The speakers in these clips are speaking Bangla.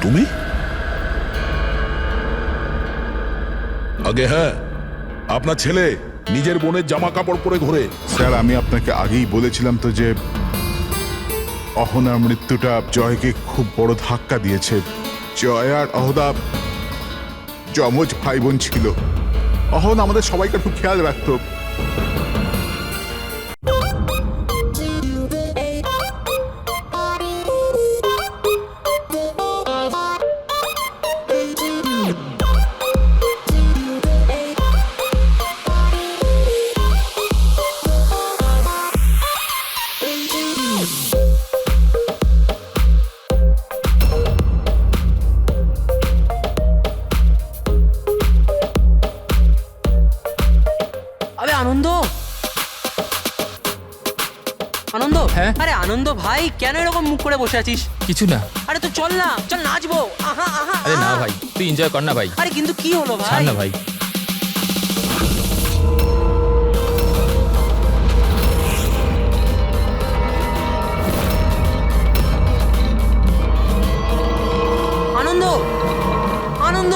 তুমি? আগে হ্যাঁ, আপনার ছেলে নিজের বোনের জামা কাপড় পরে ঘোরে। স্যার, আমি আপনাকে আগেই বলেছিলাম তো যে অহনার মৃত্যুটা জয়কে খুব বড় ধাক্কা দিয়েছে। জয় আর অহদা যমজ ভাই বোন ছিল। অহন আমাদের সবাইকে খুব খেয়াল রাখতো। আনন্দ, আনন্দ, হ্যাঁ? আরে আনন্দ ভাই, কেন এরকম মুখ করে বসে আছিস? কিছু না। আরে তো চল না, চল নাচবো। আহা আহা। আরে না আহা। ভাই, তুই এনজয় কর না ভাই। আরে কিন্তু কি হলো ভাই? ছাড় না ভাই। আনন্দ, আনন্দ,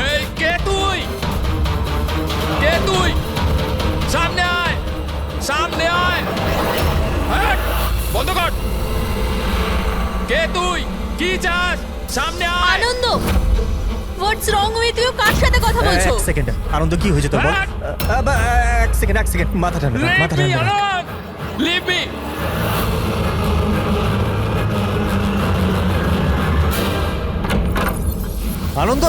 এই কে তুই? কে তুই? সামনে আয়, সামনে আয়। হ্যাট, বন্ধ কর। কে তুই? কি চাস? সামনে আয়। আনন্দ, হোয়াটস রং উইথ ইউ? কার সাথে কথা বলছো? এক সেকেন্ড, আনন্দ কি হয়েছে তোর বল? হ্যাঁ। এক সেকেন্ড, মাথা ঠান্ডা রাখ, মাথা Leave me ঠান্ডা রাখ। alone. Leave me. আনন্দ,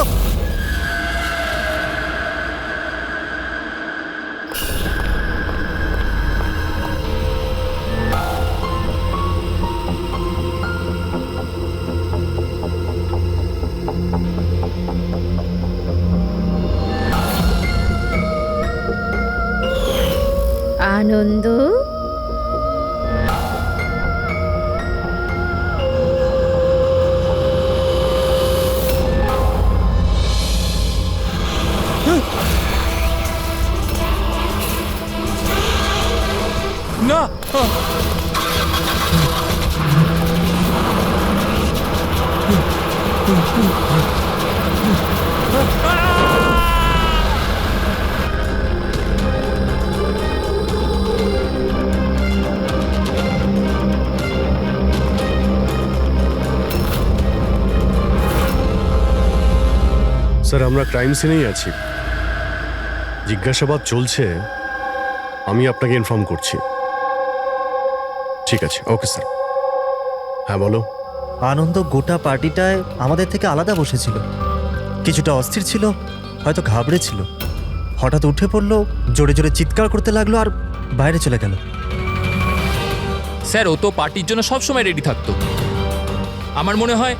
আনন্দ, না। স্যার, আমরা ক্রাইম সিনেই আছি, জিজ্ঞাসাবাদ চলছে। আমি আপনাকে ইনফর্ম করছি। ঠিক আছে, ওকে স্যার। হ্যাঁ বলো। আনন্দ গোটা পার্টিটায় আমাদের থেকে আলাদা বসেছিল, কিছুটা অস্থির ছিল, হয়তো ঘাবড়েছিল। হঠাৎ উঠে পড়লো, জোরে জোরে চিৎকার করতে লাগলো আর বাইরে চলে গেল। স্যার, ও তো পার্টির জন্য সবসময় রেডি থাকতো। আমার মনে হয়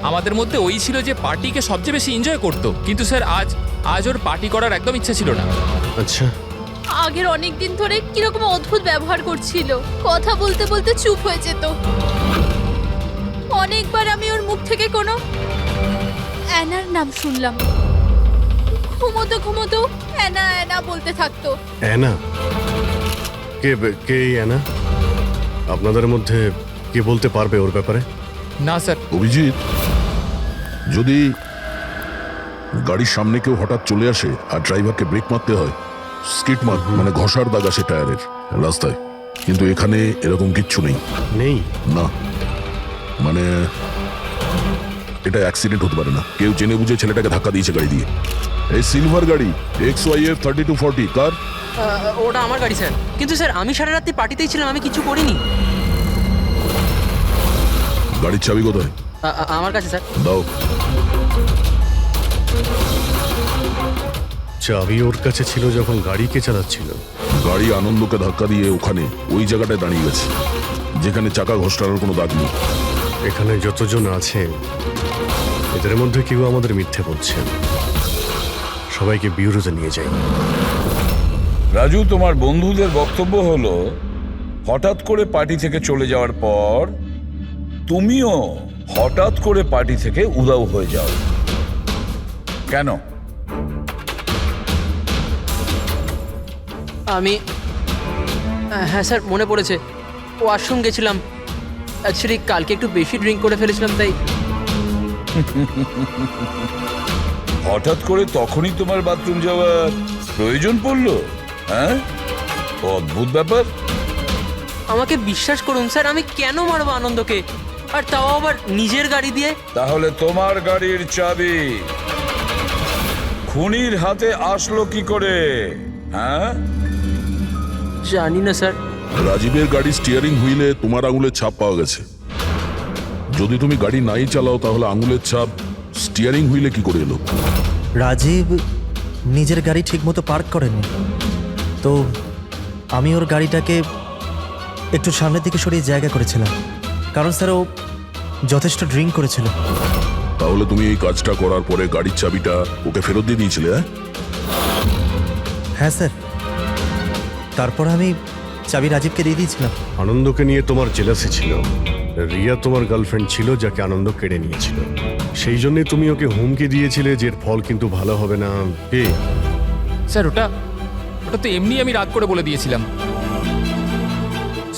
আমাদের মধ্যে ওই ছিল যে পার্টিকে সবচেয়ে বেশি এনজয় করতো। কিন্তু স্যার আজ ওর পার্টি করার একদম ইচ্ছা ছিল না। আচ্ছা, আগের অনেক দিন ধরে কিরকম অদ্ভুত ব্যবহার করছিল, কথা বলতে বলতে চুপ হয়ে যেত। অনেকবার আমি ওর মুখ থেকে কোনো অ্যানার নাম শুনলাম। ঘুমোতো ঘুমোতো অ্যানা অ্যানা বলতে থাকতো। অ্যানা? কে কে এই অ্যানা? আপনাদের মধ্যে কে বলতে পারবে ওর ব্যাপারে? না স্যার। অভিজিৎ, যদি গাড়ির সামনে কেউ হঠাৎ চলে আসে আর ড্রাইভারকে ব্রেক মারতে হয়, স্কিট মার মানে ঘষার দাগ আসে টায়ারের রাস্তায়, কিন্তু এখানে এরকম কিচ্ছু নেই। নেই? না, মানে এটা অ্যাক্সিডেন্ট হতে পারে না। কেউ জেনে বুঝে ছেলেটাকে ধাক্কা দিয়েছে গাড়ি দিয়ে। এই সিলভার গাড়ি XYF 3240 কার? ওটা আমার গাড়ি স্যার। কিন্তু স্যার আমি সারা রাত্রি পার্টিতেই ছিলাম, আমি কিছু করিনি। গাড়ির চাবি কোথায়? আমার কাছে স্যার। দাও। চাবি ওর কাছে ছিল যখন গাড়ি কে চালাচ্ছিল? গাড়ি আনন্দকে ধাক্কা দিয়ে ওখানে ওই জায়গাটায় দাঁড়িয়ে গেছে যেখানে চাকা ঘষটার কোনো দাগ নেই। এখানে যতজন আছে এদের মধ্যে কেউ আমাদের মিথ্যে বলছে। সবাইকে বিউরোতে নিয়ে যাই। রাজু, তোমার বন্ধুদের বক্তব্য হলো হঠাৎ করে পার্টি থেকে চলে যাওয়ার পর তুমিও হঠাৎ করে পার্টি থেকে উধাও হয়ে যাও। কেন? আমি হ্যাঁ স্যার, মনে পড়েছে, ওয়াশরুম গেছিলাম। অ্যাকচুয়ালি কালকে একটু বেশি ড্রিঙ্ক করে ফেলেছিলাম, তাই। হঠাৎ করে তখনই তোমার বাথরুম যাওয়ার প্রয়োজন পড়লো? হ্যাঁ, অদ্ভুত ব্যাপার। আমাকে বিশ্বাস করুন স্যার, আমি কেন মারবো আনন্দকে, আর তাও আবার নিজের গাড়ি দিয়ে? তাহলে তোমার গাড়ির চাবি খুনির হাতে আসলো কি করে? হ্যাঁ, জানি না স্যার। রাজীবের গাড়ির স্টিয়ারিং হুইলে তোমার আঙুলের ছাপ পাওয়া গেছে। যদি তুমি গাড়ি নাই চালাও তাহলে আঙুলের ছাপ স্টিয়ারিং হুইলে কি করে এলো? রাজীব নিজের গাড়ি ঠিকমতো পার্ক করেননি, তো আমি ওর গাড়িটাকে একটু সামনের দিকে সরিয়ে জায়গা করেছিলাম, কারণ স্যার ও যথেষ্ট ড্রিঙ্ক করেছিল। তাহলে তুমি এই কাজটা করার পরে গাড়ির চাবিটা ওকে ফেরত দিয়ে দিয়েছিলে? হ্যাঁ স্যার, তারপর আমি চাবি রাজীবকে দিয়ে দিয়েছিলাম। আনন্দকে নিয়ে তোমার জেলাসি ছিল। রিয়া তোমার গার্লফ্রেন্ড ছিল যাকে আনন্দ কেড়ে নিয়েছিল, সেই জন্যই তুমি ওকে হুমকি দিয়েছিলে যে এর ফল কিন্তু ভালো হবে না। স্যার ওটা তো এমনি আমি রাগ করে বলে দিয়েছিলাম।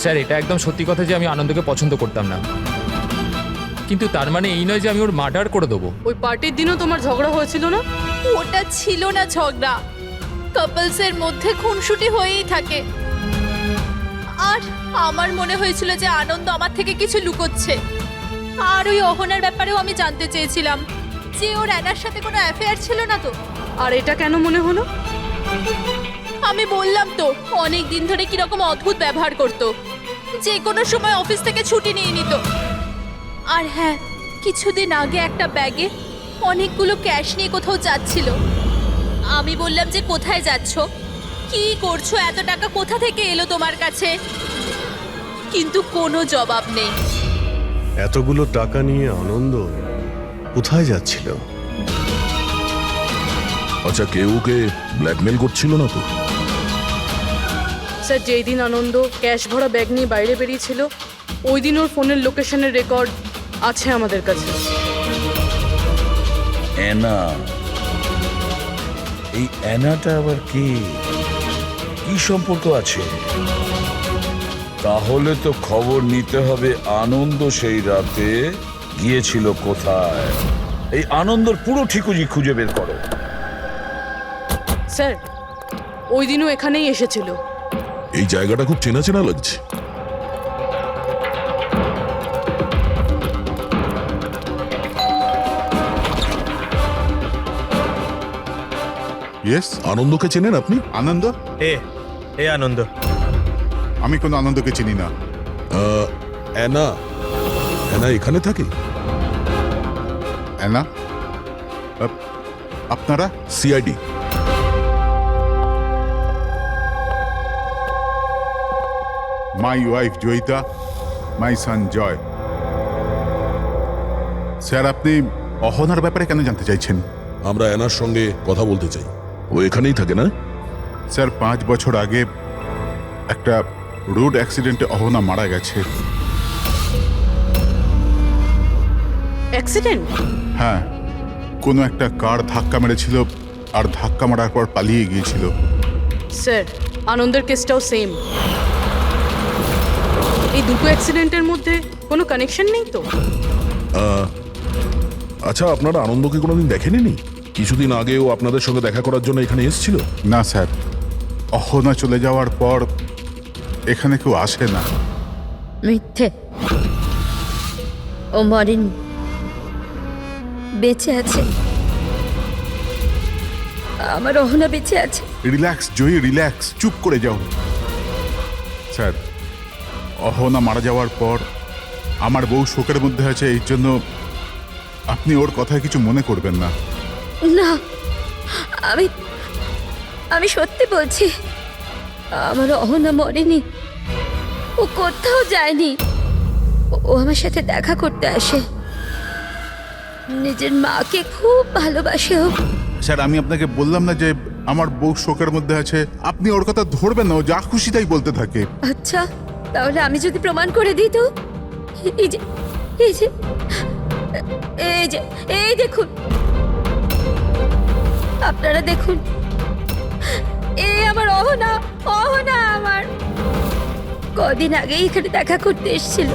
স্যার এটা একদম সত্যি কথা যে আমি আনন্দকে পছন্দ করতাম না, কিন্তু তার মানে এই নয় যে আমি ওর মার্ডার করে দেবো। ওই পার্টির দিনও তোমার ঝগড়া হয়েছিল না? ওটা ছিল না ঝগড়া, কাপলসের মধ্যে খুনসুটি হয়েই থাকে। আর আমার মনে হয়েছিল যে আনন্দ আমার থেকে কিছু লুকোচ্ছে। আর ওই অহনার ব্যাপারেও আমি জানতে চেয়েছিলাম যে ওর অ্যানার সাথে কোনো অ্যাফেয়ার ছিল না তো। আর এটা কেন মনে হলো? আমি বললাম তো, অনেক দিন ধরে কিরকম অদ্ভুত ব্যবহার করতো, যে কোনো সময় অফিস থেকে ছুটি নিয়ে নিত। আর হ্যাঁ, কিছুদিন আগে একটা ব্যাগে অনেকগুলো ক্যাশ নিয়ে কোথাও যাচ্ছিল। আমি বললাম যে কোথায় যাচ্ছ, কি করছো, এত টাকা কোথা থেকে এলো তোমার কাছে? কিন্তু কোনো জবাব নেই। এতগুলো টাকা নিয়ে আনন্দ কোথায় যাচ্ছিল? আচ্ছা, কেউ ওকে ব্ল্যাকমেল করছিল না তো? স্যার, যেই দিন আনন্দ ক্যাশ ভরা ব্যাগ নিয়ে বাইরে বেরিয়েছিল, ওই দিন ওর ফোনের লোকেশনের রেকর্ড আছে আমাদের কাছে। অ্যানা, এই অ্যানাটা আবার কি সম্পর্ক আছে? তাহলে তো খবর নিতে হবে আনন্দ সেই রাতে গিয়েছিল কোথায়। এই আনন্দর পুরো ঠিকুজি খুঁজে বের করো। স্যার, ওই দিনও এখানেই এসেছিল। এই জায়গাটা খুব চেনা চেনা লাগছে। ইয়েস, আনন্দকে চেনেন আপনি? আনন্দ? এ আনন্দ। আমি কোনো আনন্দকে চিনি না। অ্যানা, অ্যানা এখানে থাকে? অ্যানা? আপনারা? CID. My wife Joyita, my son Joy. Sir, আপনি অহনার ব্যাপারে কেন জানতে চাইছেন? আমরা অ্যানার সঙ্গে কথা বলতে চাই। ও এখানেই থাকে না? স্যার, 5 বছর আগে একটা রোড অ্যাক্সিডেন্টে অহনা মারা গেছে। অ্যাক্সিডেন্ট? হ্যাঁ, কোনো একটা কার ধাক্কা মেরেছিল আর ধাক্কা মারার পর পালিয়ে গিয়েছিল। স্যার, আনন্দের কেসটাও সেম। এই দুটো অ্যাক্সিডেন্টের মধ্যে কোনো কানেকশন নেই তো? আচ্ছা, আপনারা আনন্দকে কোনোদিন দেখেননি? কিছুদিন আগেও আপনাদের সঙ্গে দেখা করার জন্য এখানে এসেছিল? না স্যার, অহনা চলে যাওয়ার পর এখানে কেউ আসে না। মিথ্যে, ও মরেনি, বেঁচে আছে। আমার অহনা বেঁচে আছে। রিল্যাক্স জয়ী, রিল্যাক্স, চুপ করে যাও। স্যার, অহনা মারা যাওয়ার পর আমার বউ শোকের মধ্যে আছে, এই জন্য আপনি ওর কথায় কিছু মনে করবেন না। না, আমি সত্যি বলছি, আমার অহনা মরেনি। ও কোথাও যায়নি। ও আমার সাথে দেখা করতে আসে। নিজের মাকে খুব ভালোবাসে ও। স্যার আমি আপনাকে বললাম না যে আমার বউ শোকের মধ্যে আছে, আপনি ওর কথা ধরবেন না, ও যা খুশি তাই বলতে থাকে। আচ্ছা তাহলে আমি যদি প্রমাণ করে দিই তো? এই যে এই যে এই যে এই দেখুন, আপনারা দেখুন, এই আমার অহনা, অহনা আমার কদিন আগে এখানে দেখা করতে এসেছিল।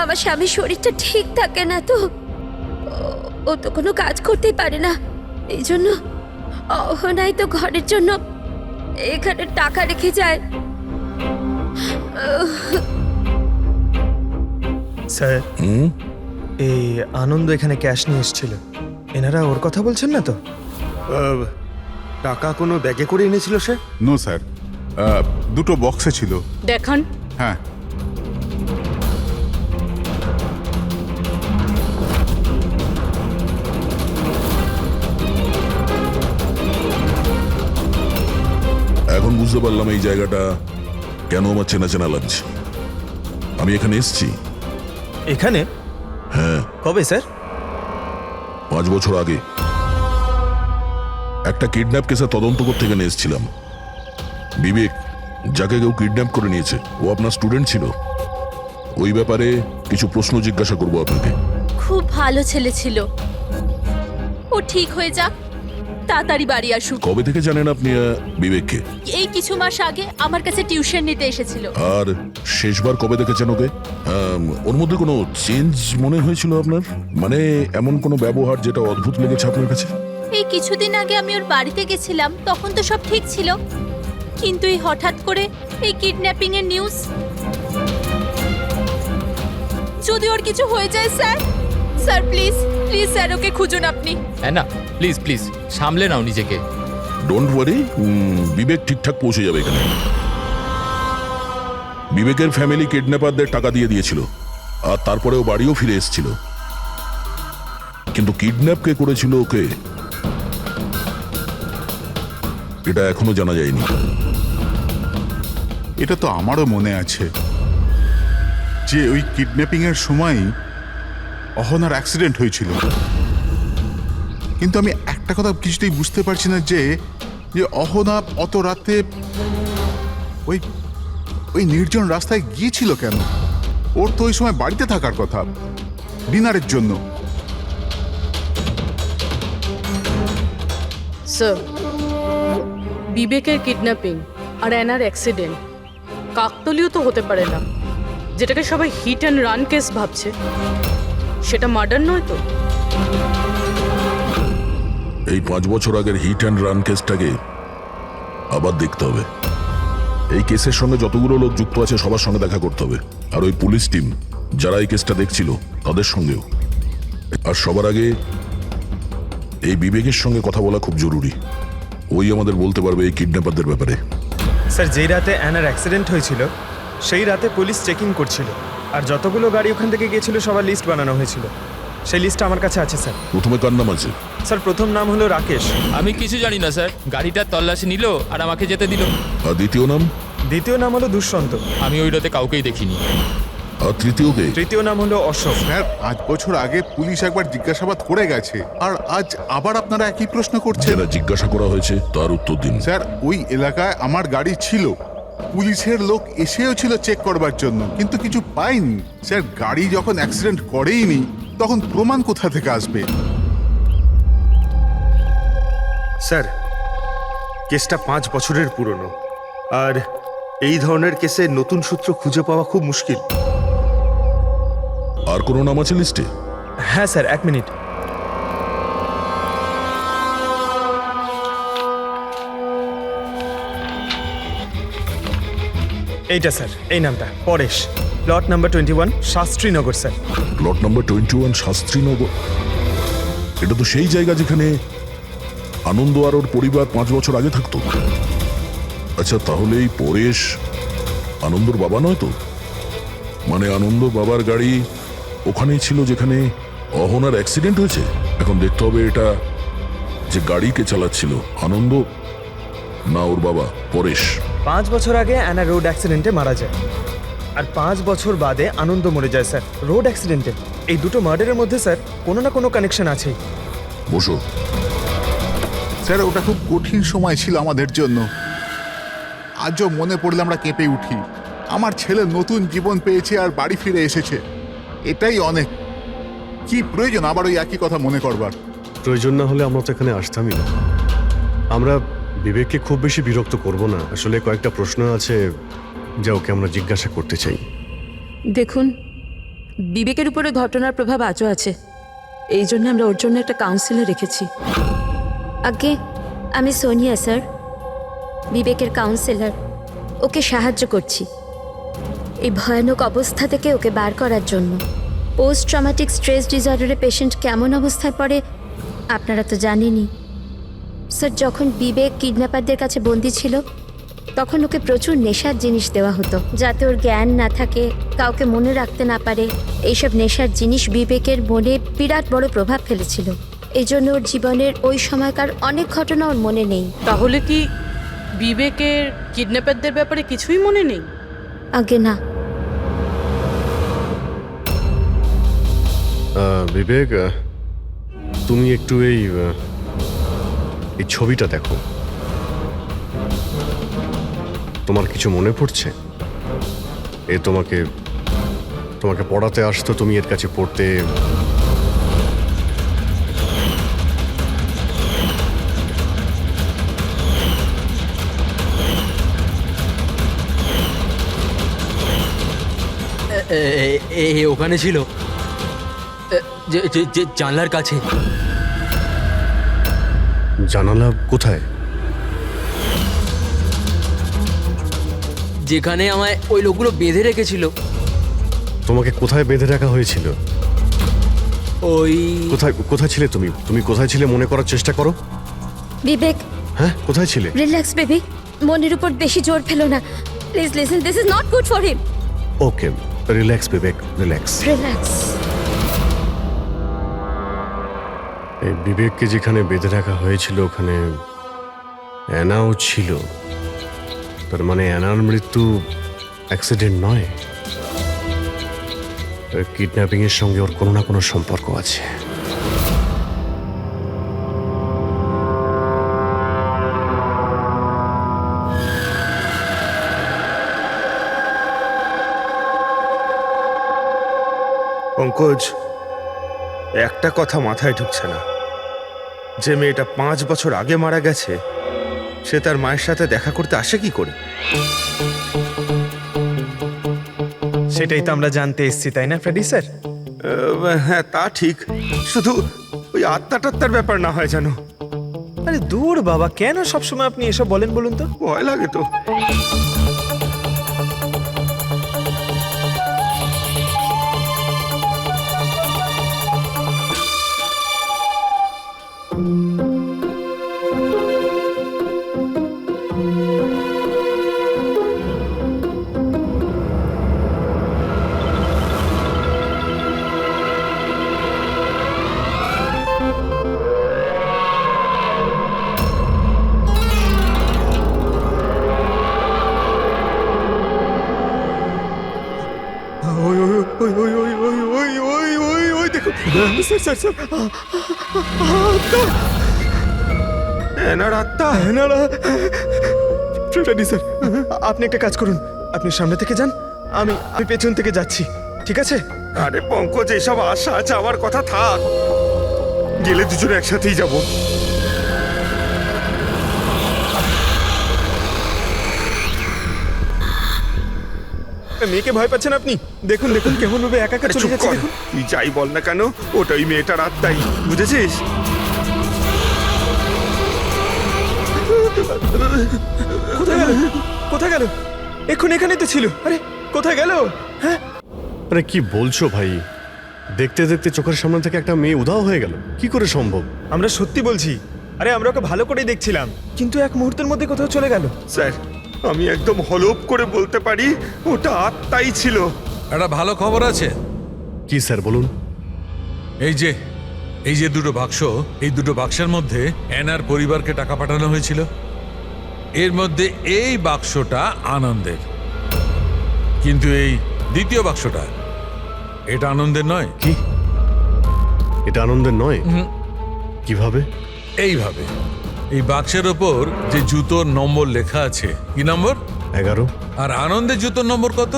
আমার স্বামীর শরীরটা ঠিক থাকে না তো, ও তো কোনো কাজ করতেই পারে না, এই জন্য অহনাই তো ঘরের জন্য এখানে টাকা রেখে যায়। স্যার এই আনন্দ এখানে ক্যাশ নিয়ে এসেছিল, এনারা ওর কথা বলছেন না তো? টাকা কোনো ব্যাগে করে এনেছিল সে? নো স্যার, দুটো বক্সে ছিল। দেখান। হ্যাঁ, এখন বুঝতে পারলাম এই জায়গাটা কেন আমার চেনা চেনা লাগছে। আমি এখানে এসেছি এখানে? হ্যাঁ, কবে স্যার? 5 বছর আগে একটা কিডন্যাপ কেসে তদন্ত করতে এখানে এসেছিলাম। বিবেক, যাকে কেউ কিডন্যাপ করে নিয়েছে, ও আপনার স্টুডেন্ট ছিল। ওই ব্যাপারে কিছু প্রশ্ন জিজ্ঞাসা করবো আপনাকে। খুব ভালো ছেলে ছিল, ও ঠিক হয়ে যাক, তাড়াতাড়ি বাড়ি আসুক। কবে থেকে জানেন আপনি বিবেককে? এই কিছু মাস আগে আমার কাছে টিউশন নিতে এসেছিল। আর শেষবার কবে দেখেছেন ওকে? ওর মধ্যে কোনো চেঞ্জ মনে হয়েছিল আপনার? মানে এমন কোনো ব্যবহার যেটা অদ্ভুত লেগেছে আপনার কাছে? এই কিছুদিন আগে আমি ওর বাড়িতে গেছিলাম, তখন তো সব ঠিক ছিল, কিন্তু এই হঠাৎ করে এই কিডন্যাপিং এর নিউজ। যদি ওর কিছু হয়ে যায় sir, sir please please sir okay খুঁজুন আপনি। হ্যাঁ না, প্লিজ প্লিজ সামলে নাও নিজেকে। ডোন্ট ওয়ারি, বিবেক ঠিকঠাক পৌঁছে যাবে এখানে। বিবেকের ফ্যামিলি কিডন্যাপারদের টাকা দিয়ে দিয়েছিল, আর তারপরে ও বাড়িও ফিরে এসেছিল। কিন্তু কিডন্যাপ কে করেছিল ওকে, এটা এখনো জানা যায়নি। এটা তো আমারও মনে আছে যে ওই কিডন্যাপিং এর সময় অহনার অ্যাক্সিডেন্ট হয়েছিল, কিন্তু আমি একটা কথা কিছুতেই বুঝতে পারছি না যে অহনা অত রাতে ওই ওই নির্জন রাস্তায় গিয়েছিল কেন? ওর তো ওই সময় বাড়িতে থাকার কথা, ডিনারের জন্য। স্যার, বিবেকের কিডন্যাপিং আর অ্যানার অ্যাক্সিডেন্ট কাকতালীয় তো হতে পারে না। যেটাকে সবাই হিট অ্যান্ড রান কেস ভাবছে, সেটা মার্ডার নয় তো? এই 5 বছর আগের হিট অ্যান্ড রান কেসটাকে আবার দেখতে হবে। এই কেসের সঙ্গে যতগুলো লোক যুক্ত আছে সবার সঙ্গে দেখা করতে হবে, আর ওই পুলিশ টিম যারা এই কেসটা দেখছিল তাদের সঙ্গেও। আর সবার আগে এই বিবেকের সঙ্গে কথা বলা খুব জরুরি। ওই আমাদের বলতে পারবে এই কিডন্যাপারদের ব্যাপারে। স্যার, যেই রাতে অ্যানার অ্যাক্সিডেন্ট হয়েছিল সেই রাতে পুলিশ চেকিং করছিল, আর যতগুলো গাড়ি ওখান থেকে গিয়েছিল সবার লিস্ট বানানো হয়েছিল। সেই লিস্টটা আমার কাছে আছে স্যার। প্রথমে কার নাম আছে? স্যার, প্রথম নাম হলো রাকেশ। আমি কিছু জানি না স্যার, গাড়িটার তল্লাশি নিল আর আমাকে যেতে দিল। আর দ্বিতীয় নাম? দ্বিতীয় নাম হলো দুষ্যন্ত। আমি ওই রাতে কাউকেই দেখিনি। আর তৃতীয় কে? তৃতীয় নাম হলো অশোক। স্যার, 5 বছর আগে পুলিশ একবার জিজ্ঞাসাবাদ করে গেছে, আর আজ আবার আপনারা একই প্রশ্ন করছেন। যারা জিজ্ঞাসা করা হয়েছে তার উত্তর দিন। স্যার, ওই এলাকায় আমার গাড়ি ছিল, পুলিশের লোক এসেও ছিল চেক করবার জন্য, কিন্তু কিছু পাইনি। স্যার, গাড়ি যখন অ্যাক্সিডেন্ট করেইনি তখন প্রমাণ কোথা থেকে আসবে? স্যার, কেসটা 5 বছরের পুরনো, আর এই ধরনের কেসে নতুন সূত্র খুঁজে পাওয়া খুব মুশকিল। আর কোনো নাম আছে লিস্টে? হ্যাঁ স্যার, 1 মিনিট। এইটা স্যার, এই নামটা Paresh, plot number 21, Shastrinagar sir. Plot number 21, Shastrinagar. এটা তো সেই জায়গা যেখানে আনন্দ আর ওর পরিবার 5 বছর আগে থাকতো। আচ্ছা, তাহলে এই পরেশ আনন্দর বাবা নয় তো? মানে আনন্দ বাবার গাড়ি ওখানেই ছিল যেখানে অহনার অ্যাক্সিডেন্ট হয়েছে। এখন দেখতে হবে এটা যে গাড়িকে চালাচ্ছিল, আনন্দ না ওর বাবা পরেশ। 5 বছর আগে অ্যানা রোড অ্যাক্সিডেন্টে মারা যায়, আর 5 বছর বাদে আনন্দ মরে যায় স্যার রোড অ্যাক্সিডেন্টে। এই দুটো মার্ডারের মধ্যে স্যার কোনো না কোনো কানেকশন আছেই। বসো। স্যার ওটা খুব কঠিন সময় ছিল আমাদের জন্য। আজও মনে পড়লে আমরা কেঁপে উঠি। আমার ছেলে নতুন জীবন পেয়েছে আর বাড়ি ফিরে এসেছে, এটাই অনেক। কি প্রয়োজন আবার ওই একই কথা মনে করবার? প্রয়োজন না হলে আমরা তো এখানে আসতামই না। আমরা বিবেককে খুব বেশি বিরক্ত করব না। আসলে কয়েকটা প্রশ্ন আছে যা ওকে আমরা জিজ্ঞাসা করতে চাই। দেখুন, বিবেকের উপরে ঘটনার প্রভাব আজও আছে, এই জন্য আমরা ওর জন্য একটা কাউন্সিলর রেখেছি। আগে আমি সোনিয়া স্যার, বিবেকের কাউন্সিলর। ওকে সাহায্য করছি এই ভয়ানক অবস্থা থেকে ওকে বার করার জন্য। পোস্ট ট্রমাটিক স্ট্রেস ডিসঅর্ডারের পেশেন্ট কেমন অবস্থায় পড়ে আপনারা তো জানেনই। স্যার যখন বিবেক কিডন্যাপারদের কাছে বন্দি ছিল তখন ওকে প্রচুর নেশার জিনিস দেওয়া হতো যাতে ওর জ্ঞান না থাকে, কাউকে মনে রাখতে না পারে। এইসব নেশার জিনিস বিবেকের মনে বিরাট বড় প্রভাব ফেলেছিল। এই জন্য ওর জীবনের ওই সময়কার অনেক ঘটনা ওর মনে নেই। তাহলে কি বিবেকের কিডন্যাপারদের ব্যাপারে কিছুই মনে নেই? আগে না। বিবেক, তুমি একটু এই ছবিটা দেখো। তোমার কিছু মনে পড়ছে? এ তোমাকে পড়াতে আসতো, তুমি এর কাছে পড়তে। ওখানে ছিল যে জানলার কাছে। জানালা কোথায়? যেখানে আমায় ওই লোকগুলো বেঁধে রেখেছিল। তোমাকে কোথায় বেঁধে রাখা হয়েছিল? ওই কোথায় ছিলে তুমি? তুমি কোথায় ছিলে মনে করার চেষ্টা করো। বিবেক, হ্যাঁ, কোথায় ছিলে? রিল্যাক্স বেবি, মনের উপর বেশি জোর ফেলো না। Please listen, this is not good for him. Okay, relax Vivek, relax. Relax. এই বিবেককে যেখানে বেঁধে রাখা হয়েছিল ওখানে অ্যানাও ছিল। তার মানে অ্যানার মৃত্যু অ্যাক্সিডেন্ট নয়, কিডন্যাপিং এর সঙ্গে ওর কোনো না কোনো সম্পর্ক আছে। পঙ্কজ, একটা কথা মাথায় ঢুকছে না, যে মেয়েটা 5 বছর আগে মারা গেছে সে তার মায়ের সাথে দেখা করতে আসে কি করে? সেটাই তো আমরা জানতে এসেছি, তাই না ফ্রেডি স্যার? হ্যাঁ, তা ঠিক। শুধু ওই আত্মাটাত্মার ব্যাপার না হয় জানো। আরে দূর বাবা, কেন সবসময় আপনি এসব বলেন বলুন তো? ভয় লাগে তো। ফ্রেডি স্যার, আপনি একটা কাজ করুন, আপনি সামনে থেকে যান, আমি পেছন থেকে যাচ্ছি, ঠিক আছে? আরে পঙ্কজ, এসব আশা যাওয়ার কথা থাক, গেলে দুজনে একসাথেই যাব। মেয়েকে ভয় পাচ্ছেন আপনি? দেখুন দেখুন কেমন ভাবে একা একা চলে যাচ্ছে। দেখুন, তুই যাই বল না কেন, ওটা ওই মেয়েটার আত্মাই, বুঝেছিস? কোথায় গেল? কোথায় গেল? এখানেই তো ছিল। আরে কোথায় গেল? হ্যাঁ, আরে কি বলছো ভাই? দেখতে দেখতে চোখের সামনে থেকে একটা মেয়ে উধাও হয়ে গেল, কি করে সম্ভব? আমরা সত্যি বলছি। আরে আমরা ওকে ভালো করে দেখছিলাম, কিন্তু এক মুহূর্তের মধ্যে কোথাও চলে গেল। স্যার, আমি একদম হলপ করে বলতে পারি ওটা আত্মাই ছিল। একটা ভালো খবর আছে। কি স্যার বলুন? এই যে দুটো বাক্স, এই দুটো বাক্সের মধ্যে অ্যানার পরিবারকে টাকা পাঠানো হয়েছিল। এর মধ্যে এই বাক্সটা আনন্দের। কিন্তু এই দ্বিতীয় বাক্সটা এটা আনন্দের নয়। কি এটা আনন্দের নয়? কিভাবে? এইভাবে, এই বাক্সের ওপর যে জুতোর নম্বর লেখা আছে, কি নম্বর? 11। আর আনন্দের জুতোর নম্বর কত?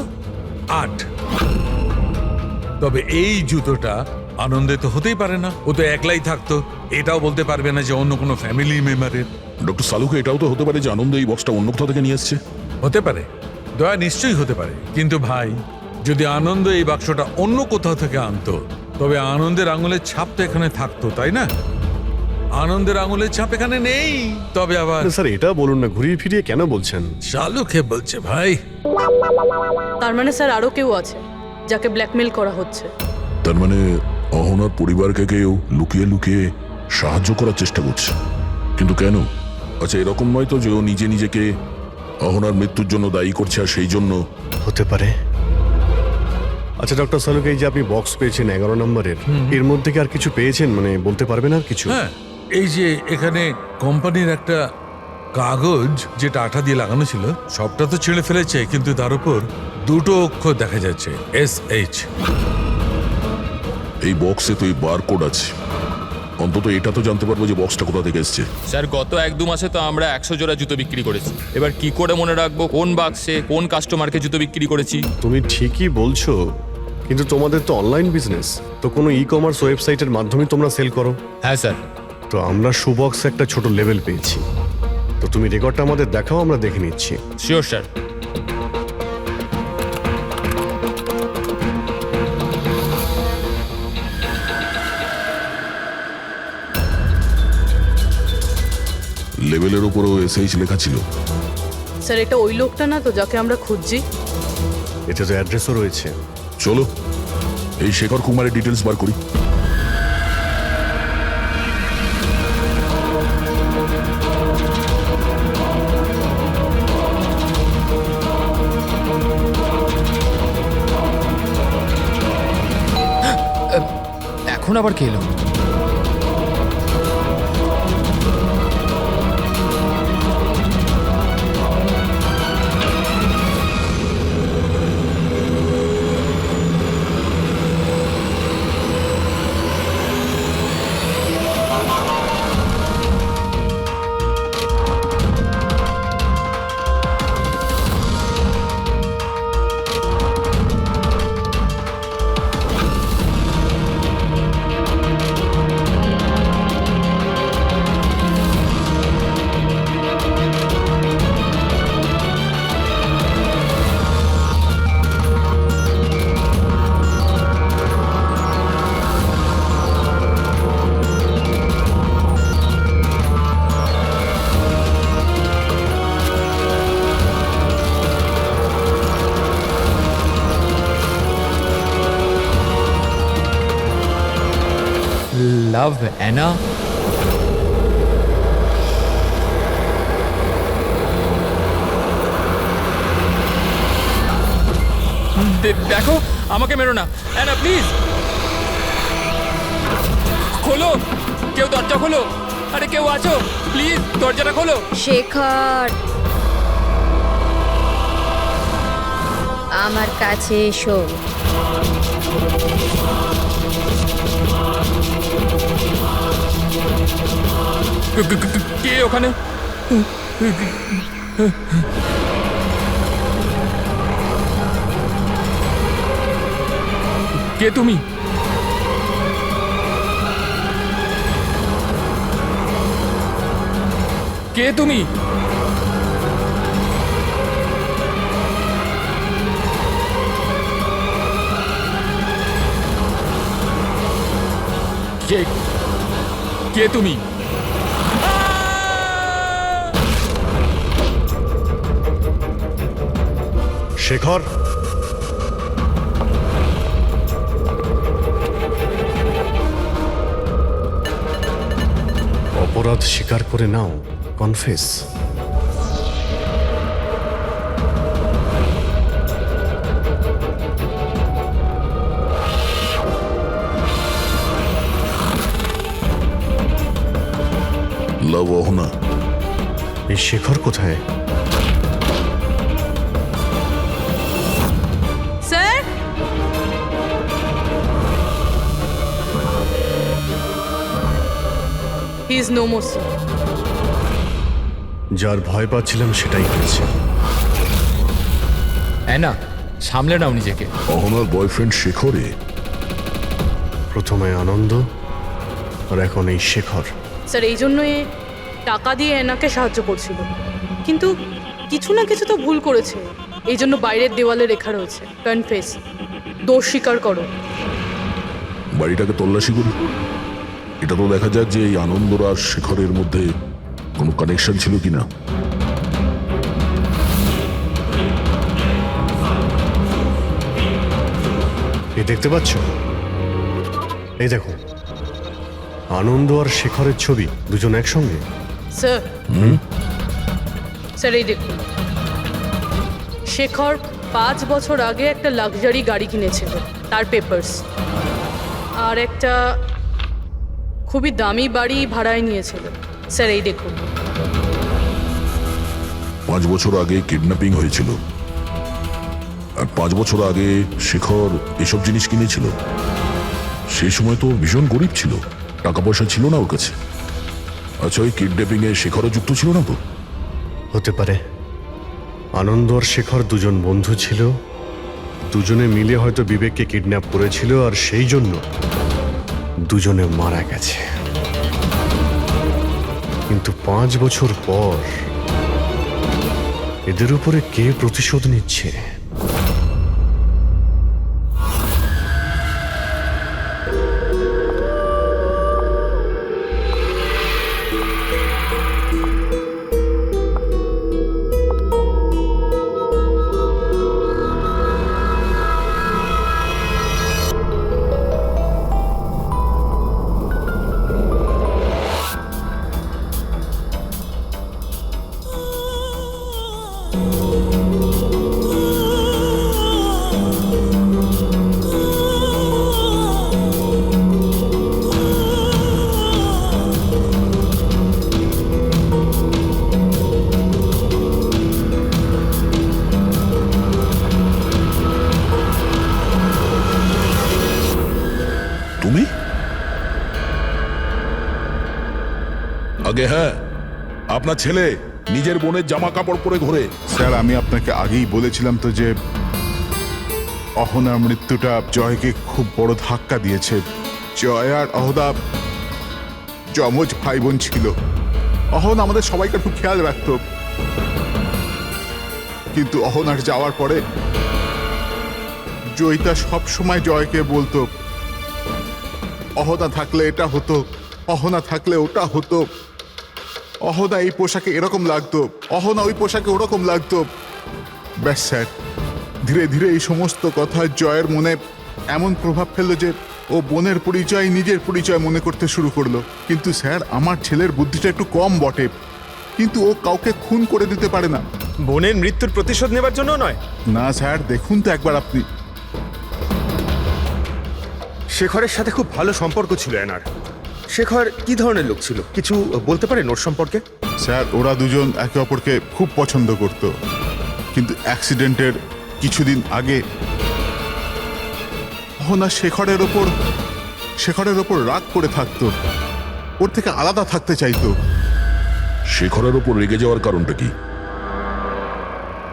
8। তবে এই জুতোটা আনন্দে তো হতেই পারে না, ও তো একলাই থাকতো। এটাও বলতে পারবে না যে অন্য কোনো ফ্যামিলি মেম্বারের। ডক্টর সালুকে এটাও তো হতে পারে যে আনন্দ এই বক্সটা অন্য কোথাও থেকে নিয়ে এসছে। হতে পারে, দয়া নিশ্চয়ই হতে পারে। কিন্তু ভাই, যদি আনন্দ এই বাক্সটা অন্য কোথাও থেকে আনতো, তবে আনন্দের আঙুলের ছাপ তো এখানে থাকতো, তাই না? আনন্দের আঙুলের ছাপ এখানে নেই। তবে আবার স্যার এটা বলুন না, ঘুরিয়ে ফিরিয়ে কেন বলছেন? শালুকে বলছে ভাই। তার মানে স্যার আরও কেউ আছে যাকে ব্ল্যাকমেল করা হচ্ছে। তার মানে অহনার পরিবারকে কেউ লুকিয়ে লুকিয়ে সাহায্য করার চেষ্টা করছে। কিন্তু কেন? আচ্ছা, এরকম নয় তো যে ও নিজে নিজেকে অহনার মৃত্যুর জন্য দায়ী করছে আর সেই জন্য? হতে পারে। আচ্ছা ডক্টর সালুকে, এই যে আপনি বক্স পেয়েছেন 11 নম্বরের, এর মধ্যে কি আর কিছু পেয়েছেন? মানে বলতে পারবেন আর কিছু? হ্যাঁ, এই যে এখানে কোম্পানির একটা কাগজ যেটা আঠা দিয়ে লাগানো ছিল, সবটা তো ছিঁড়ে ফেলেছে, কিন্তু তার উপর 2টো অক্ষর দেখা যাচ্ছে, SH। এই বক্সে তো এই বারকোড আছে। অন্তত এটা তো জানতে পারবো যে বক্সটা কোথা থেকে এসছে। স্যার, গত 1-2 মাসে তো আমরা 100 জোড়া জুতো বিক্রি করেছি। এবার কি করে মনে রাখবো কোন বাক্সে কোন কাস্টমারকে জুতো বিক্রি করেছি? তুমি ঠিকই বলছো, কিন্তু তোমাদের তো অনলাইন বিজনেস, তো কোনো ই কমার্স ওয়েবসাইটের মাধ্যমে তোমরা সেল করো। হ্যাঁ স্যার। তো আমরা শুবক্সে একটা ছোট লেভেল পেয়েছি, তো তুমি রেকর্ডটা আমাদের দেখাও, আমরা দেখে নিচ্ছি। Sure sir. লেভেলের উপরও SH লেখা ছিল। স্যার এটা ওই লোকটা না তো যাকে আমরা খুঁজছি? এতে তো অ্যাড্রেসও রয়েছে। চলো এই শেখর কুমারের ডিটেলস বার করি। এখন আবার কে এলো? Love Anna? দেখো, আমাকে মেরো না অ্যানা, প্লিজ খোলো, কেউ দরজা খোলো। আরে কেউ আছো? প্লিজ দরজাটা খোলো। শেখর, আমার কাছে এসো। কে ওখানে? কে তুমি? কে তুমি? কে কে তুমি? শেখর, অপরাধ স্বীকার করে নাও, কনফেস। লাভ অহনা, এই শেখর কোথায়? He is no more sir. যার ভয় পাচ্ছিলাম সেটাই হয়েছে। অ্যানা, সামলে নাও নিজেকে। অহনার বয়ফ্রেন্ড শেখরে প্রথমে আনন্দ আর এখন এই শেখর। স্যার এই জন্যই টাকা দিয়ে এনাকে সাহায্য করছিল, কিন্তু কিছু না কিছু তো ভুল করেছে, এই জন্য বাইরের দেওয়ালে লেখা রয়েছে কনফেস, দোষ স্বীকার করো। বাড়িটাকে তল্লাশি করি। এটা তো দেখা যাক যে এই আনন্দর আর শেখরের মধ্যে কোনো কানেকশন ছিল কিনা। এই দেখতে পাচ্ছ? এই দেখো, আনন্দ আর শেখরের ছবি, দুজন একসঙ্গে। স্যার স্যার এই দেখুন, শেখর 5 বছর আগে একটা লাক্সারি গাড়ি কিনেছিল, তার পেপারস, আর একটা খুবই দামি বাড়ি ভাড়ায় নিয়েছিল। স্যার এই দেখুন, 5 বছর আগে কিডন্যাপিং হয়েছিল, আর 5 বছর আগে শেখর এসব জিনিস কিনেছিল। সেই সময় তো ভীষণ গরিব ছিল, টাকা পয়সা ছিল না ওর কাছে। আচ্ছা, ওই কিডন্যাপিং এ শেখরও যুক্ত ছিল না তো? হতে পারে। আনন্দ আর শেখর দুজন বন্ধু ছিল, দুজনে মিলে হয়তো বিবেককে কিডন্যাপ করেছিল, আর সেই জন্য দুজনে মারা গেছে। কিন্তু 5 বছর পর এদের উপরে কে প্রতিশোধ নিচ্ছে? তুমি? আগে হ্যাঁ, আপনার ছেলে নিজের বোনের জামা কাপড় পরে ঘোরে। স্যার, আমি আপনাকে আগেই বলেছিলাম তো যে অহনার মৃত্যুটা জয়কে খুব বড় ধাক্কা দিয়েছে। জয় আর অহদা যমজ ভাই বোন ছিল। অহন আমাদের সবাইকে খুব খেয়াল রাখত, কিন্তু অহনার যাওয়ার পরে জয়িতা সব সময় জয়কে বলতো, অহনা থাকলে এটা হতো, অহনা থাকলে ওটা হতো, অহনা এই পোশাকে এরকম লাগতো, অহনা ওই পোশাকে ওরকম লাগতো। ব্যাস স্যার, ধীরে ধীরে এই সমস্ত কথা জয়ের মনে এমন প্রভাব ফেললো যে ও বোনের পরিচয় নিজের পরিচয় মনে করতে শুরু করলো। কিন্তু স্যার, আমার ছেলের বুদ্ধিটা একটু কম বটে, কিন্তু ও কাউকে খুন করে দিতে পারে না। বোনের মৃত্যুর প্রতিশোধ নেবার জন্য নয়। না স্যার, দেখুন তো একবার আপনি। শেখরের সাথে খুব ভালো সম্পর্ক ছিল এনার। শেখর কি ধরনের লোক ছিল, কিছু বলতে পারেন ওর সম্পর্কে? স্যার, ওরা দুজন একে অপরকে খুব পছন্দ করত, কিন্তু অ্যাক্সিডেন্টের কিছুদিন আগে অহনা শেখরের ওপর রাগ করে থাকতো, ওর থেকে আলাদা থাকতে চাইতো। শেখরের ওপর রেগে যাওয়ার কারণটা কি?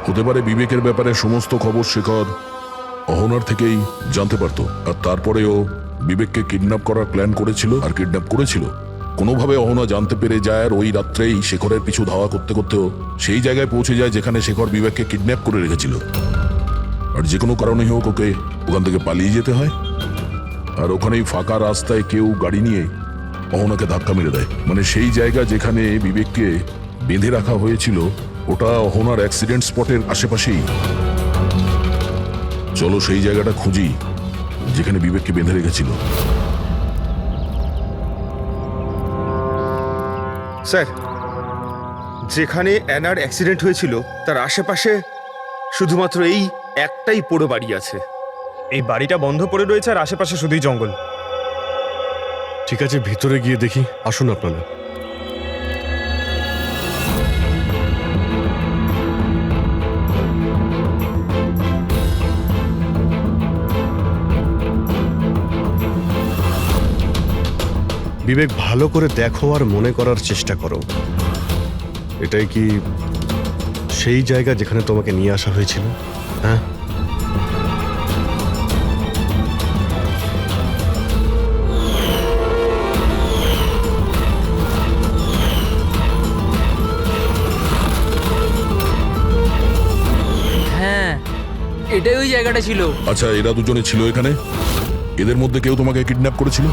হতে পারে বিবেকের ব্যাপারে সমস্ত খবর শেখর অহনার থেকেই জানতে পারত, আর তারপরেও বিবেককে কিডন্যাপ করার প্ল্যান করেছিল আর কিডন্যাপ করেছিল। কোনোভাবে অহনা জানতে পেরে যায়, আর ওই রাত্রেই শেখরের পিছু ধাওয়া করতে করতেও সেই জায়গায় পৌঁছে যায় যেখানে শেখর বিবেককে কিডন্যাপ করে রেখেছিল। আর যে কোনো কারণে হোক ওকে ওখান থেকে পালিয়ে যেতে হয়, আর ওখানেই ফাঁকা রাস্তায় কেউ গাড়ি নিয়ে অহনাকে ধাক্কা মেরে দেয়। মানে সেই জায়গা যেখানে বিবেককে বেঁধে রাখা হয়েছিল ওটা অহনার অ্যাক্সিডেন্ট স্পটের আশেপাশেই। চলো সেই জায়গাটা খুঁজি যেখানে বিবেককে বেঁধে রেখেছিল। স্যার, যেখানে অ্যানার অ্যাক্সিডেন্ট হয়েছিল তার আশেপাশে শুধুমাত্র এই একটাই পোড়ো বাড়ি আছে। এই বাড়িটা বন্ধ পড়ে রয়েছে আর আশেপাশে শুধুই জঙ্গল। ঠিক আছে, ভিতরে গিয়ে দেখি। আসুন আপনারা। বিবেক, ভালো করে দেখো আর মনে করার চেষ্টা করো। এটাই কি সেই জায়গা যেখানে তোমাকে নিয়ে আসা হয়েছিল? হ্যাঁ, হ্যাঁ, এটাই ওই জায়গাটা ছিল। আচ্ছা, এরা দুজনে ছিল এখানে? এদের মধ্যে কেউ তোমাকে কিডন্যাপ করেছিল?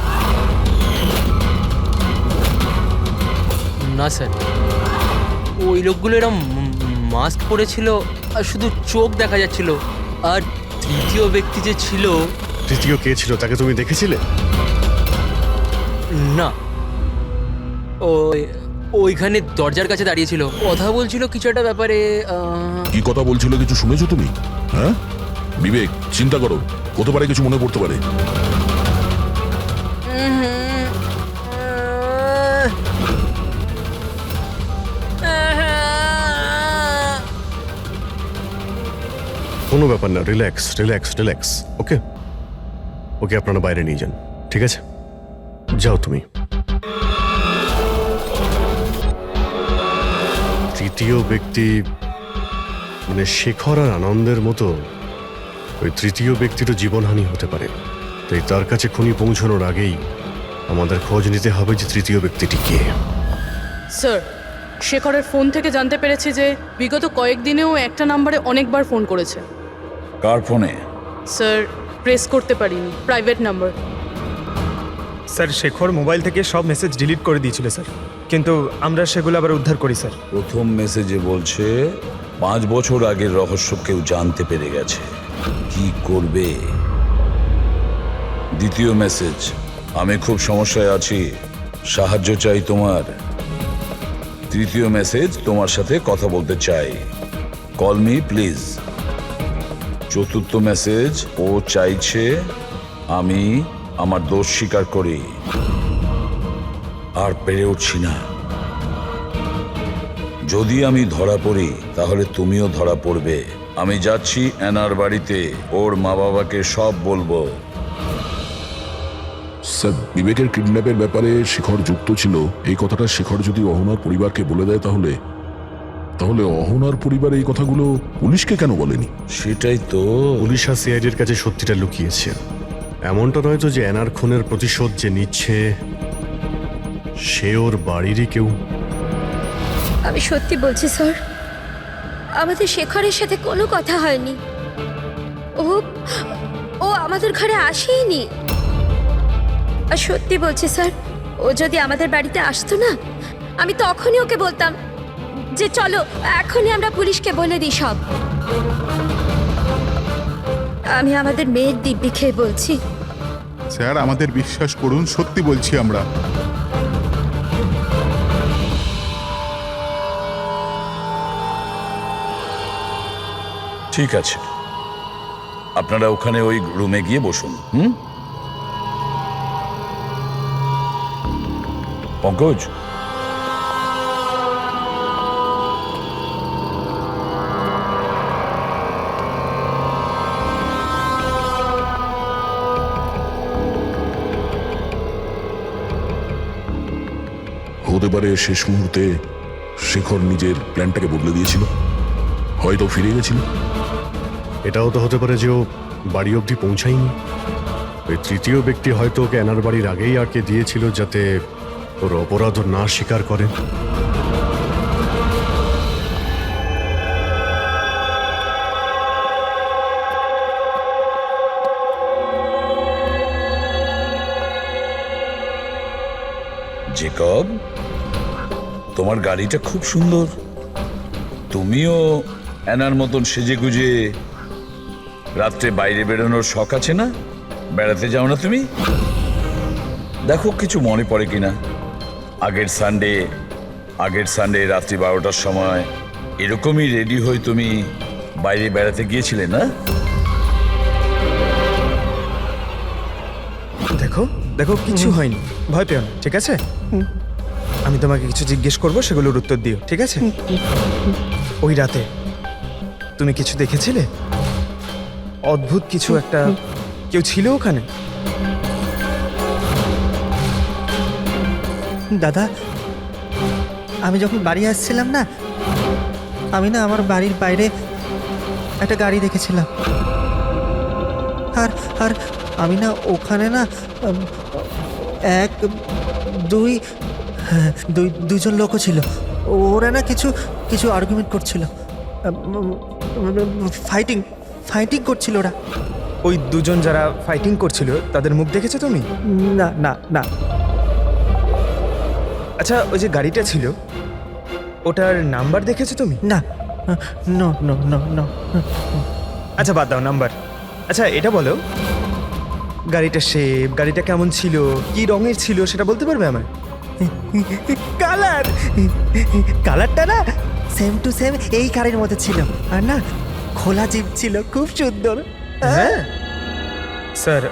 না স্যার, ওই লোকগুলো এরম মাস্ক পরেছিল আর শুধু চোখ দেখা যাচ্ছিল। আর তৃতীয় ব্যক্তি যে ছিল, তৃতীয় কে ছিল তাকে তুমি দেখেছিলে? না, ওইখানে দরজার কাছে দাঁড়িয়ে ছিল, কথা বলছিল কিছু একটা ব্যাপারে। কি কথা বলছিল, কিছু শুনেছো তুমি? হ্যাঁ বিবেক, চিন্তা করো, হতে পারে কিছু মনে পড়তে পারে। কোনো ব্যাপার না, রিল্যাক্স রিল্যাক্স রিল্যাক্স। ওকে ওকে, আপনারা বাইরে নিয়ে যান, ঠিক আছে? যাও তুমি। তৃতীয় ব্যক্তি মানে শেখর আর আনন্দের মতো ওই তৃতীয় ব্যক্তিরও জীবনহানি হতে পারে। তাই তার কাছে খুনি পৌঁছানোর আগেই আমাদের খোঁজ নিতে হবে যে তৃতীয় ব্যক্তিটি কে। স্যার, শেখরের ফোন থেকে জানতে পেরেছি যে বিগত কয়েকদিনেও একটা নাম্বারে অনেকবার ফোন করেছে। কার ফোনে? স্যার, প্রেস করতে পারিনি, private number. Sir, Shekhar mobile থেকে সব মেসেজ ডিলিট করে দিয়েছিল স্যার, কিন্তু আমরা সেগুলো আবার উদ্ধার করি স্যার। প্রথম মেসেজে বলছে 5 বছর আগের রহস্য কেউ জানতে পেরে গেছে, কি করবে? দ্বিতীয় মেসেজ, আমি খুব সমস্যায় আছি, সাহায্য চাই তোমার। তৃতীয় মেসেজ, তোমার সাথে কথা বলতে চাই, কল মি প্লিজ। চতুর্থ মেসেজ, ও চাইছে আমি আমার দোষ স্বীকার করি, আর পেরে উঠছি না। যদি আমি ধরা পড়ি তাহলে তুমিও ধরা পড়বে। আমি যাচ্ছি অ্যানার বাড়িতে, ওর মা বাবাকে সব বলবো। স্যার, বিবেকের কিডন্যাপের ব্যাপারে শেখর যুক্ত ছিল, এই কথাটা শেখর যদি অহনার পরিবারকে বলে দেয় তাহলে তাহলে অহনার পরিবার এই কথাগুলো পুলিশকে কেন বলেনি? সেটাই তো। পুলিশ আর সিআইডির কাছে সত্যিটা লুকিয়েছে। এমনটা নয় তো যে অ্যানার খুনের প্রতিশোধ যে নিচ্ছে সে ওর বাড়িরই কেউ। আমি সত্যি বলছি স্যার, আমাদের শেখরের সাথে কোনো কথা হয়নি। ও ও আমাদের ঘরে আসেইনি। আর সত্যি বলছি স্যার, ও যদি আমাদের বাড়িতে আসতো না, আমি তখনই ওকে বলতাম যে চলো এখনই আমরা পুলিশকে বলে দিই সব। আমি আমাদের মেয়ের দিব্যি খেয়ে বলছি। স্যার, আমাদের বিশ্বাস করুন, সত্যি বলছি আমরা। ঠিক আছে, আপনারা ওখানে ওই রুমে গিয়ে বসুন। পঙ্কজ, হতে পারে শেষ মুহূর্তে শেখর নিজের প্ল্যানটাকে বদলে দিয়েছিল, হয়তো ফিরে গেছিল। এটাও তো হতে পারে যে ও বাড়ি অবধি পৌঁছায়নি। ওই তৃতীয় ব্যক্তি হয়তো ওকে অ্যানার বাড়ির আগেই আটকে দিয়েছিল যাতে ওর অপরাধ না স্বীকার করে। জেকব, তোমার গাড়িটা খুব সুন্দর। তুমিও অ্যানার মতন সেজে গুজে রাত্রে বাইরে বেরোনোর শখ আছে না? বেড়াতে যাও না তুমি? দেখো কিছু মনে পড়ে কিনা। আগের সানডে রাত্রি 12টার সময় এরকমই রেডি হয়ে তুমি বাইরে বেড়াতে গিয়েছিলে না? দেখো দেখো, কিছু হয়নি, ভয় পেও না, ঠিক আছে? আমি তোমাকে কিছু জিজ্ঞেস করবো, সেগুলোর উত্তর দিও, ঠিক আছে? ওই রাতে তুমি কিছু দেখেছিলে? অদ্ভুত কিছু একটা, কেউ ছিল ওখানে? দাদা, আমি যখন বাড়ি আসছিলাম না, আমি না আমার বাড়ির বাইরে একটা গাড়ি দেখেছিলাম। আর আর আমি না ওখানে না এক দুইজন লোকও ছিল। ওরা না কিছু কিছু আর্গুমেন্ট করছিল, ফাইটিং করছিল ওরা। ওই দুজন যারা ফাইটিং করছিল তাদের মুখ দেখেছো তুমি? না না না। আচ্ছা, ওই যে গাড়িটা ছিল ওটার নাম্বার দেখেছো তুমি? না, নো নো নো নো। আচ্ছা বাদ দাও নাম্বার। আচ্ছা এটা বলো, গাড়িটা শেপ, গাড়িটা কেমন ছিল, কি রঙের ছিল সেটা বলতে পারবে আমার? কালারটা না সেম টু সেম এই কারের মতো ছিল। আর না খোলা জিপ ছিল, খুব সুন্দর। হ্যাঁ স্যার,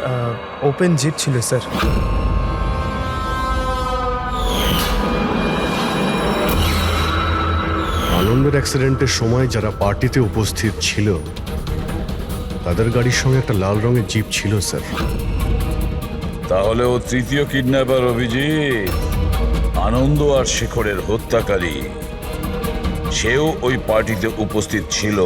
ওপেন জিপ ছিল স্যার। আনন্দের অ্যাক্সিডেন্টের সময় যারা পার্টিতে উপস্থিত ছিল তাদের গাড়ির সঙ্গে একটা লাল রঙের জিপ ছিল স্যার। তাহলে ও তৃতীয় কিডন্যাপার অভিজিৎ, আনন্দ আর শেখরের হত্যাকারী। সেও ওই পার্টিতে উপস্থিত ছিল।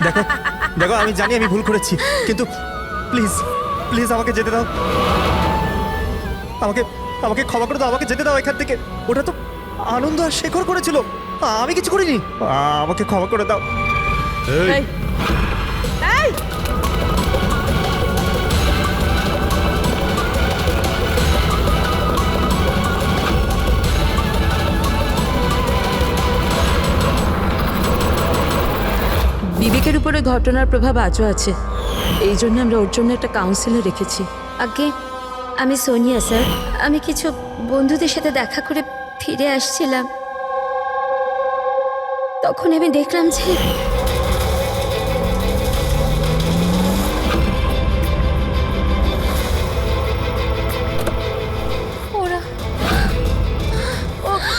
দেখো দেখো, আমি জানি আমি ভুল করেছি, কিন্তু প্লিজ প্লিজ আমাকে যেতে দাও। আমাকে আমাকে ক্ষমা করে দাও, আমাকে যেতে দাও এখান থেকে। ওটা তো আনন্দ আর শেখর করেছিল, আমি কিছু করিনি। আমাকে ক্ষমা করে দাও। এই, এই! বিবেকের উপরে ঘটনার প্রভাব আজও আছে, এই জন্য আমরা ওর জন্য একটা কাউন্সিলর রেখেছি। আগে আমি সোনিয়া স্যার, আমি কিছু বন্ধুদের সাথে দেখা করে ফিরে আসছিলাম, তখন আমি দেখলাম যে ওরা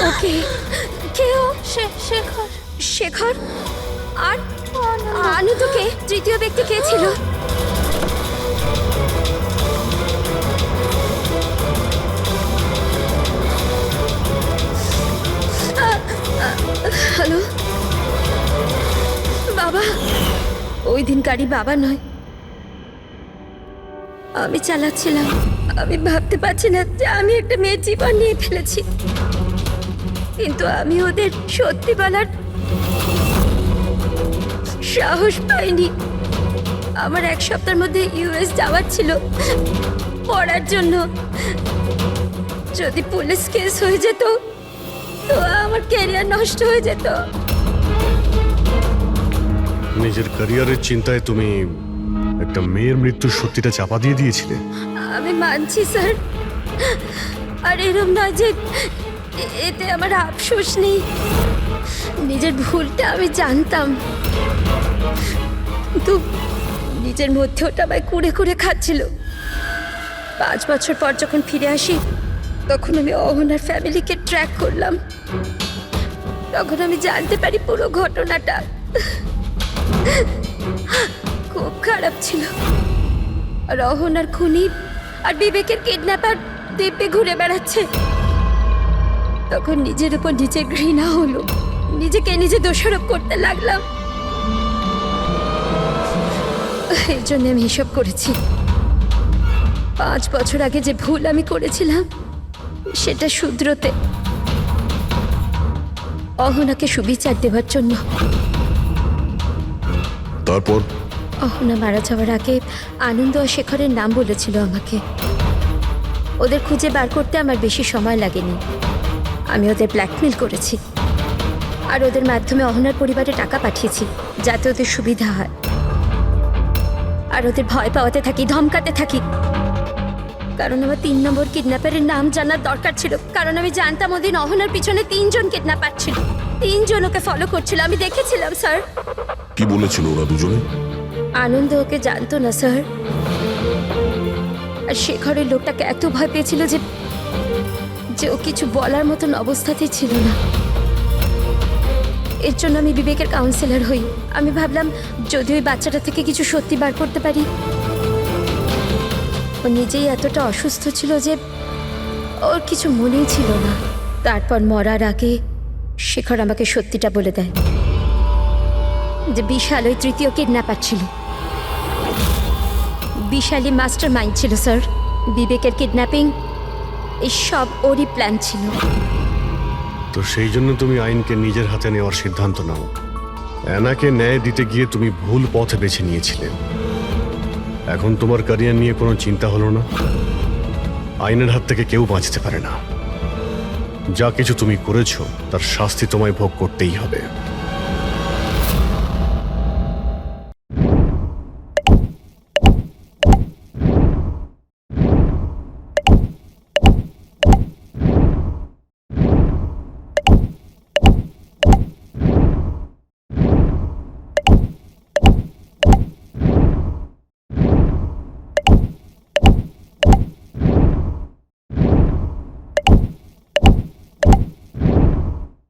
ওকে কেউ শেখর শেখর আর আনন্দকে তৃতীয় ব্যক্তি কে ছিল? হ্যালো বাবা, ওই দিন গাড়ি বাবা নয়, আমি চালাচ্ছিলাম। আমি ভাবতে পারছি না যে আমি একটা মেয়ের জীবন নিয়ে ফেলেছি, কিন্তু আমি ওদের সত্যি বলার সাহস পাইনি। আমার এক সপ্তাহের মধ্যে ইউএস যাওয়ার ছিল পড়ার জন্য। যদি পুলিশ কেস হয়ে যেত তো আমার ক্যারিয়ার নষ্ট হয়ে যেত। নিজের ক্যারিয়ারের চিন্তায় তুমি একটা মেয়ের মৃত্যুর সত্যিটা চাপা দিয়ে দিয়েছিলে। আমি মানছি স্যার, আর এরম নয় যে এতে আমার আফসোস নেই। নিজের ভুলটা আমি জানতাম, কিন্তু নিজের মধ্যে ওটা আমায় কুড়ে কুড়ে খাচ্ছিল। 5 বছর পর যখন ফিরে আসি তখন আমি অহনার ফ্যামিলিকে ট্র্যাক করলাম। তখন আমি জানতে পারি পুরো ঘটনাটা। খুব খারাপ ছিল। আর অহনার খুনি আর বিবেকের কিডন্যাপার দিব্যে ঘুরে বেড়াচ্ছে। তখন নিজের উপর নিজের ঘৃণা হলো, নিজেকে নিজে দোষারোপ করতে লাগলাম। এই জন্য আমি এসব করেছি। 5 বছর আগে যে ভুল আমি করেছিলাম সেটা শুধরোতে, অহনাকে সুবিচার দেওয়ার জন্য। তারপর অহনা মারা যাওয়ার আগে আনন্দ আর শেখরের নাম বলেছিল আমাকে। ওদের খুঁজে বার করতে আমার বেশি সময় লাগেনি। আমি ওদের ব্ল্যাকমেল করেছি আর ওদের মাধ্যমে অহনার পরিবারে টাকা পাঠিয়েছি যাতে ওদের সুবিধা হয়। আর ওদের ভয় পাওয়াতে থাকি, ধমকাতে থাকি, কারণ আমার 3 নম্বর কিডন্যাপারের নাম জানার দরকার ছিল। কারণ আমি জানতাম ওদিন অহনার পিছনে 3 জন কিডন্যাপার ছিল, 3 জন ওকে ফলো করছিল। আমি দেখেছিলাম স্যার। কি বলেছিল ওরা দুজনে? আনন্দ ওকে জানতো না স্যার, আর শেখরের লোকটাকে এত ভয় পেয়েছিল যে ও কিছু বলার মতন অবস্থাতেই ছিল না। এর জন্য আমি বিবেকের কাউন্সিলর হই। আমি ভাবলাম যদি ওই বাচ্চাটা থেকে কিছু সত্যি বার করতে পারি। ও নিজেই এতটা অসুস্থ ছিল যে ওর কিছু মনেই ছিল না। তারপর মরার আগে শেখর আমাকে সত্যিটা বলে দেয় যে বিশাল ওই 3য় কিডন্যাপার ছিল। বিশালই মাস্টার মাইন্ড ছিল স্যার। বিবেকের কিডন্যাপিং এই সব ওরই প্ল্যান ছিল। তো সেই জন্য তুমি আইনকে নিজের হাতে নেওয়ার সিদ্ধান্ত নাও। অ্যানাকে ন্যায় দিতে গিয়ে তুমি ভুল পথ বেছে নিয়েছিলে। এখন তোমার ক্যারিয়ার নিয়ে কোনো চিন্তা হলো না। আইনের হাত থেকে কেউ বাঁচতে পারে না। যা কিছু তুমি করেছো তার শাস্তি তোমায় ভোগ করতেই হবে।